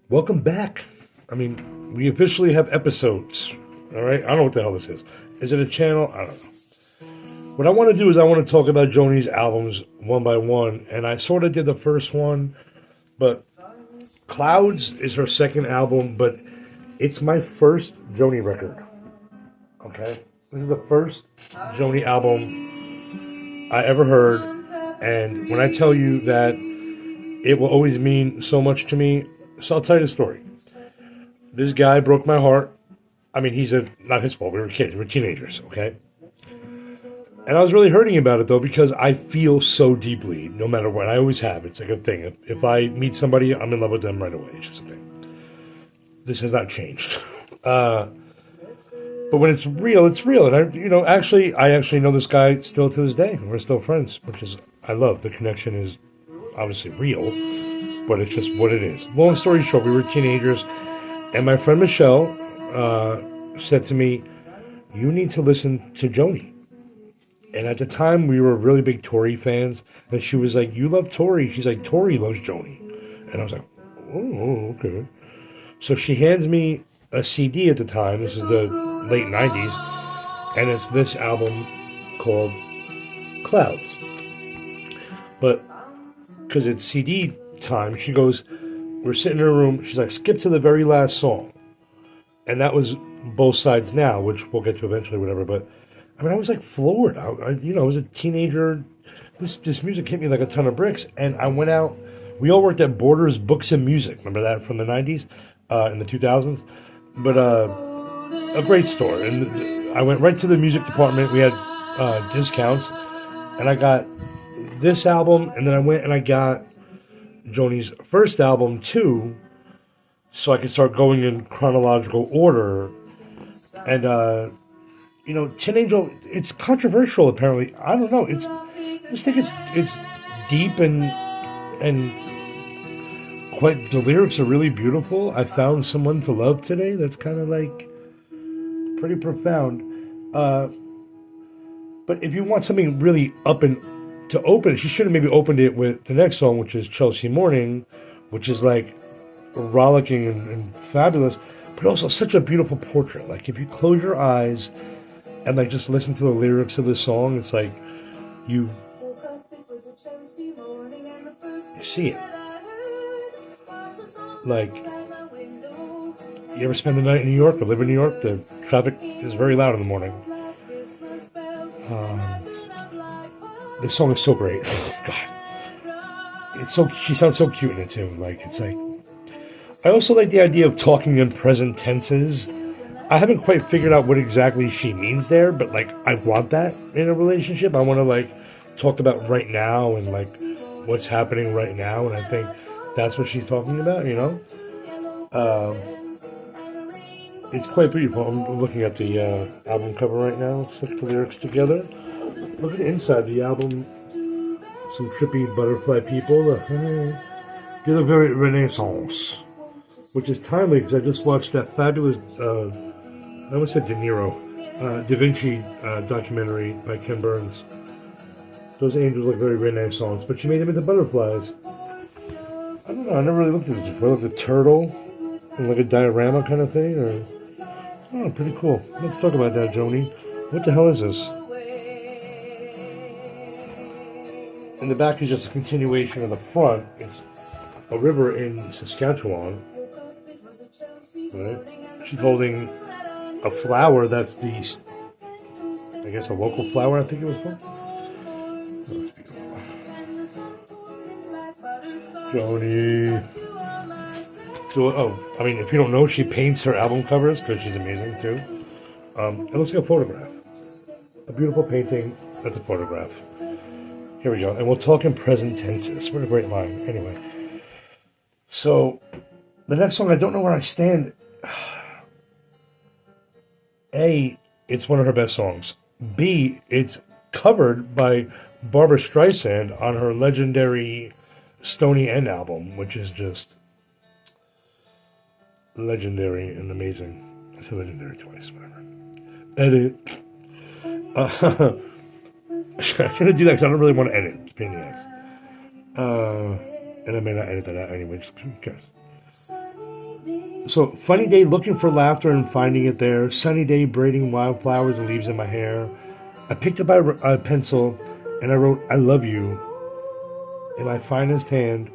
Welcome back. I mean, we officially have episodes. All right? I don't know what the hell this is. Is it a channel? I don't know. What I want to do is I want to talk about Joni's albums one by one, and I sort of did the first one, but Clouds is her second album, but it's my first Joni record. Okay? This is the first Joni album I ever heard, and when I tell you that it will always mean so much to me, so I'll tell you the story. This guy broke my heart. I mean, not his fault. We were kids. We were teenagers, okay? And I was really hurting about it, though, because I feel so deeply, no matter what. I always have. It's like a thing. If I meet somebody, I'm in love with them right away. It's just a thing. This has not changed. But when it's real, it's real. And I actually know this guy still to this day. We're still friends, which is, I love. The connection is obviously real, but it's just what it is. Long story short, we were teenagers, and my friend Michelle said to me, "You need to listen to Joni." And at the time, we were really big Tori fans. And she was like, "You love Tori." She's like, "Tori loves Joni." And I was like, "Oh, okay." So she hands me a CD at the time. This is the late 90s. And it's this album called Clouds. But because it's CD time, she goes, we're sitting in a room. She's like, skip to the very last song. And that was Both Sides Now, which we'll get to eventually, whatever. But I mean, I was like floored. I was a teenager. This music hit me like a ton of bricks. And I went out. We all worked at Borders Books and Music. Remember that from the 90s, in the 2000s? But a great store. And I went right to the music department. We had discounts. And I got this album. And then I went and I got Joni's first album, too. So I could start going in chronological order. And, Tin Angel, it's controversial apparently. I don't know. I just think it's deep and quite, the lyrics are really beautiful. I found someone to love today. That's kind of like pretty profound. But if you want something really up and to open it, she should have maybe opened it with the next song, which is Chelsea Morning, which is like rollicking and fabulous, but also such a beautiful portrait. Like if you close your eyes and like just listen to the lyrics of the song, it's like you see it. Like, you ever spend the night in New York or live in New York? The traffic is very loud in the morning. This song is so great. God, she sounds so cute in it too. Like it's like, I also like the idea of talking in present tenses. I haven't quite figured out what exactly she means there, but like I want that in a relationship. I want to like talk about right now and like what's happening right now, and I think that's what she's talking about. It's quite beautiful. I'm looking at the album cover right now. Let's look at the lyrics together. Look at the inside the album. Some trippy butterfly people. They look very Renaissance, which is timely because I just watched that fabulous, I almost said De Niro, Da Vinci documentary by Ken Burns. Those angels look very Renaissance, but she made them into butterflies. I don't know, I never really looked at this before. Like a turtle, and like a diorama kind of thing, or, oh, pretty cool. Let's talk about that, Joni. What the hell is this? In the back is just a continuation of the front. It's a river in Saskatchewan. Right? She's holding a flower that's I guess a local flower, I think it was called. Joni. I mean, if you don't know, she paints her album covers because she's amazing too. It looks like a photograph. A beautiful painting. That's a photograph. Here we go. And we'll talk in present tenses. What a great line. Anyway. So, the next song, I don't know where I stand. A, it's one of her best songs. B, it's covered by Barbra Streisand on her legendary Stony End album, which is just legendary and amazing. I said legendary twice, whatever. Edit. I'm going to do that because I don't really want to edit. It's a pain in the ass. And I may not edit that out anyway, just who cares? So, funny day looking for laughter and finding it there. Sunny day braiding wildflowers and leaves in my hair. I picked up a pencil and I wrote, I love you in my finest hand.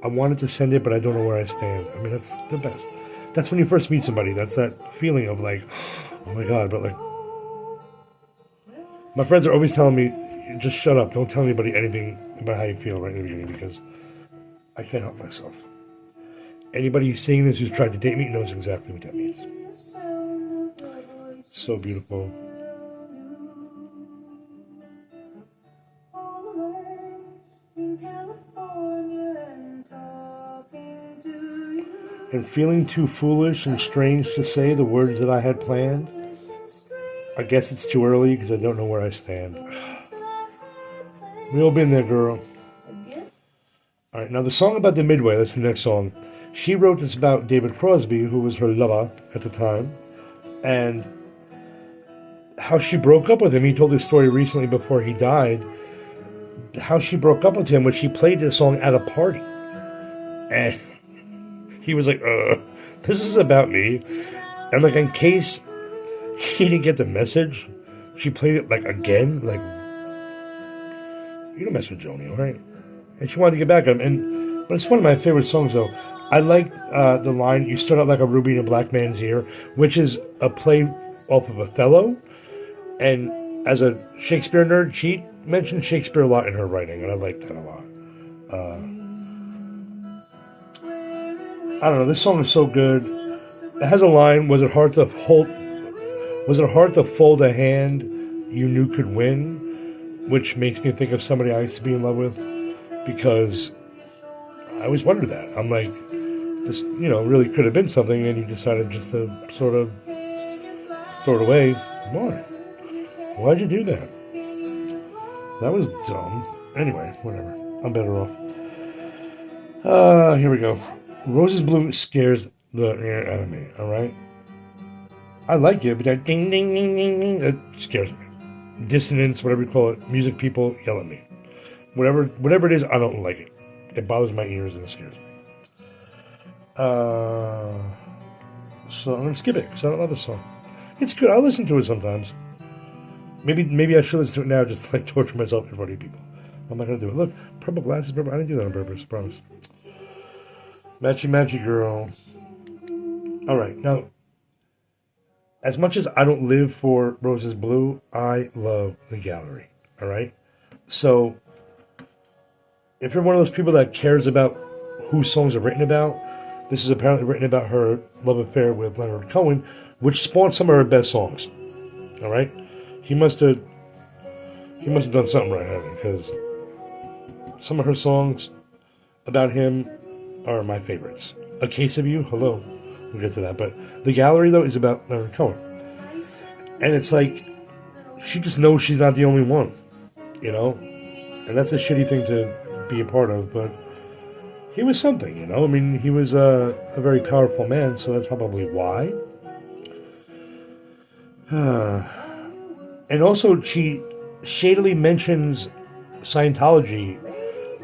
I wanted to send it, but I don't know where I stand. I mean, that's the best. That's when you first meet somebody. That's that feeling of like, oh my God, but like, my friends are always telling me, just shut up. Don't tell anybody anything about how you feel right in the beginning because I can't help myself. Anybody who's seeing this who's tried to date me knows exactly what that means. So beautiful. And feeling too foolish and strange to say the words that I had planned. I guess it's too early because I don't know where I stand. We all been there, girl. All right, now the song about the Midway, that's the next song. She wrote this about David Crosby, who was her lover at the time, and how she broke up with him. He told this story recently before he died. How she broke up with him was she played this song at a party. And he was like, this is about me. And like, in case he didn't get the message, she played it like again, like, you don't mess with Joni, all right? And she wanted to get back at him. But it's one of my favorite songs, though. I like the line, you start out like a ruby in a black man's ear, which is a play off of Othello. And as a Shakespeare nerd, she mentioned Shakespeare a lot in her writing, and I like that a lot. I don't know, this song is so good. It has a line, was it hard to fold a hand you knew could win? Which makes me think of somebody I used to be in love with, because I always wondered that. I'm like, this, really could have been something, and you decided just to sort of throw it away. Why? Why'd you do that? That was dumb. Anyway, whatever. I'm better off. Here we go. Rose's Blue scares the air out of me, alright? I like it, but that ding, ding, ding, ding, ding, that scares me. Dissonance, whatever you call it. Music people yell at me. Whatever it is, I don't like it. It bothers my ears and it scares me. So I'm going to skip it because I don't love the song. It's good. I'll listen to it sometimes. Maybe I should listen to it now just to like torture myself in front of people. I'm not going to do it. Look, purple glasses, purple. I didn't do that on purpose, promise. Matchy, matchy, girl. All right, now, as much as I don't live for Rose's Blue, I love The Gallery, all right? So, if you're one of those people that cares about who songs are written about, this is apparently written about her love affair with Leonard Cohen, which spawned some of her best songs, all right? He must have done something right, honey, because some of her songs about him are my favorites. A Case of You, hello. We'll get to that. But The Gallery, though, is about Leonard Cohen. And it's like, she just knows she's not the only one, And that's a shitty thing to be a part of, but he was something, I mean, he was a very powerful man, so that's probably why. And also, she shadily mentions Scientology.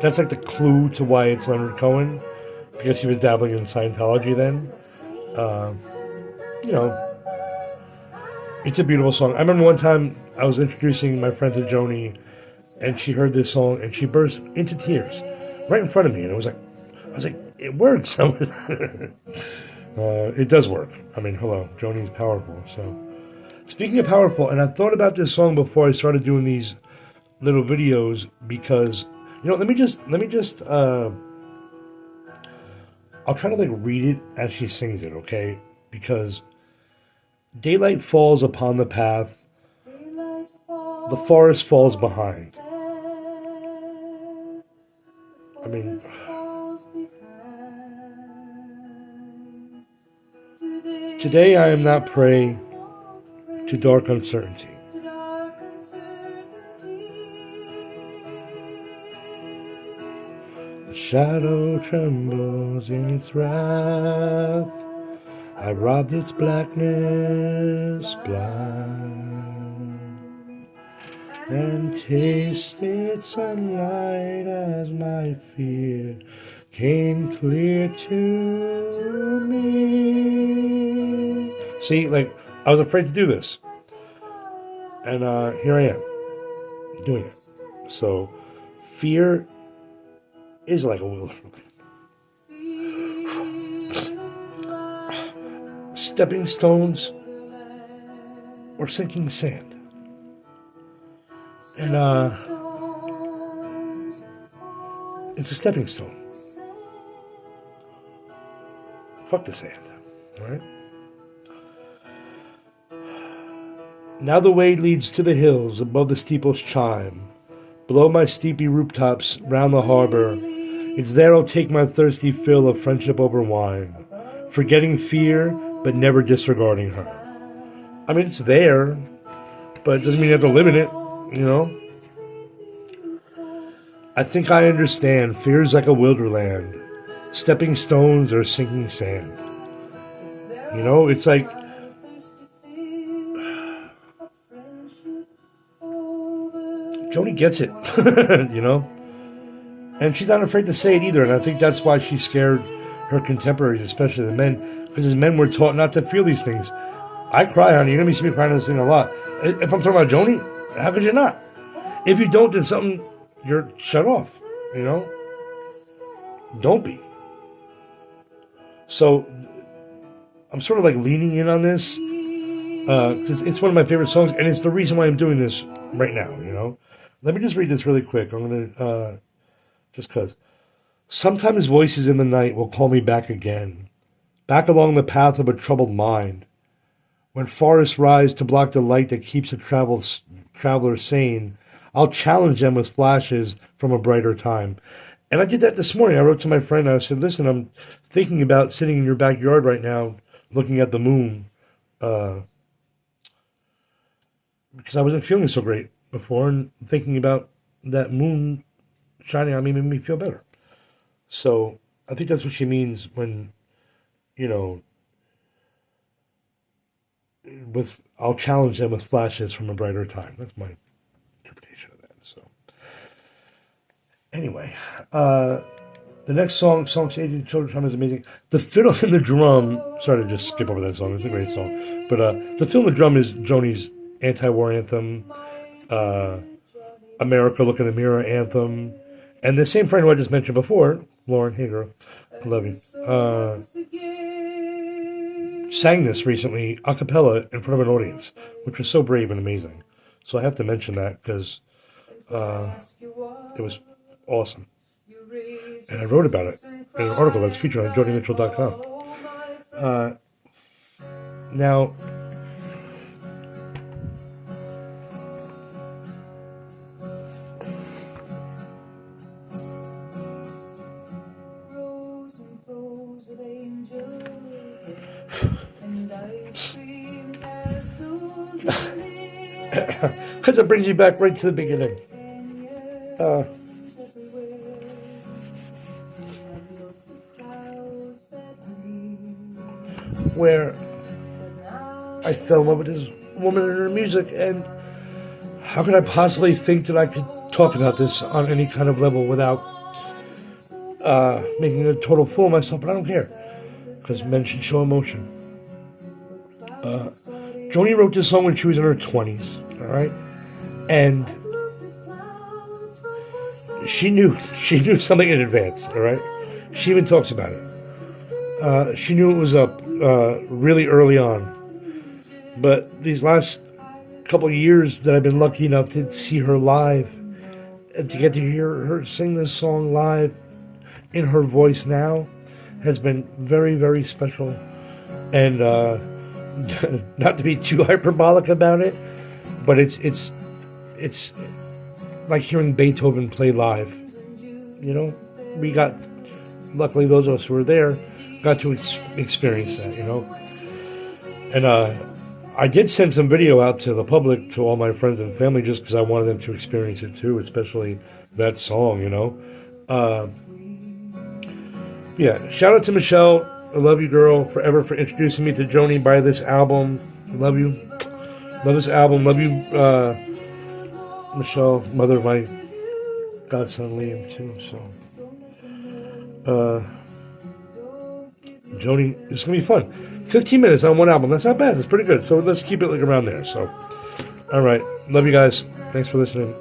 That's like the clue to why it's Leonard Cohen, because he was dabbling in Scientology then. It's a beautiful song. I remember one time I was introducing my friend to Joni, and she heard this song, and she burst into tears right in front of me, and I was like, it works. It does work. I mean, hello, Joni's powerful. So, speaking of powerful, and I thought about this song before I started doing these little videos because, let me just. I'll try to read it as she sings it, okay? Because daylight falls upon the path, the forest falls behind. I mean, today I am not prey to dark uncertainty. The shadow trembles in its wrath. I robbed its blackness blind, and tasted sunlight as my fear came clear to me. See, like, I was afraid to do this. And here I am, doing it. So, fear is like a wilderness. Stepping stones or sinking sand. And it's a stepping stone. Fuck the sand, alright? Now the way leads to the hills above the steeple's chime. Below my steepy rooftops round the harbor, it's there I'll take my thirsty fill of friendship over wine, forgetting fear but never disregarding her. I mean, it's there, but it doesn't mean you have to live in it, you know? I think I understand. Fear is like a wilderland, stepping stones or sinking sand. You know, it's like Joni gets it, you know? And she's not afraid to say it either, and I think that's why she scared her contemporaries, especially the men, because as men we're taught not to feel these things. I cry, honey. You're going to see me crying on this thing a lot. If I'm talking about Joni, how could you not? If you don't, then something, you're shut off, you know? Don't be. So, I'm sort of like leaning in on this, because it's one of my favorite songs, and it's the reason why I'm doing this right now, you know? Let me just read this really quick. I'm going to, just because. Sometimes voices in the night will call me back again, back along the path of a troubled mind. When forests rise to block the light that keeps a traveler sane, I'll challenge them with flashes from a brighter time. And I did that this morning. I wrote to my friend. I said, listen, I'm thinking about sitting in your backyard right now, looking at the moon, because I wasn't feeling so great before, and thinking about that moon shining on me made me feel better. So I think that's what she means when, you know, I'll challenge them with flashes from a brighter time. That's my interpretation of that. So anyway, the next song Aging Children's Time, is amazing. The fiddle and the drum. Sorry to just skip over that song. It's a great song. But the fiddle and the drum is Joni's anti-war anthem, America Look in the Mirror anthem, and the same friend who I just mentioned before, Lauren, hey girl, I love you, sang this recently a cappella in front of an audience, which was so brave and amazing. So I have to mention that because it was awesome. And I wrote about it in an article that's featured on JoniMitchell.com. Now, because it brings you back right to the beginning. Where I fell in love with this woman and her music, and how could I possibly think that I could talk about this on any kind of level without making a total fool of myself? But I don't care, because men should show emotion. Joni wrote this song when she was in her 20s, all right? And she knew something in advance, all right? She even talks about it. She knew it was up really early on. But these last couple of years that I've been lucky enough to see her live and to get to hear her sing this song live in her voice now has been very, very special. And not to be too hyperbolic about it, but it's like hearing Beethoven play live. You know, we got, luckily those of us who were there got to experience that, you know. And I did send some video out to the public, to all my friends and family, just because I wanted them to experience it too, especially that song, you know. Yeah, shout out to Michelle. I love you, girl, forever, for introducing me to Joni. Buy this album. Love you. Love this album. Love you, Michelle, mother of my godson Liam, too. So, Joni, it's going to be fun. 15 minutes on one album. That's not bad. That's pretty good. So let's keep it like around there. So, all right. Love you guys. Thanks for listening.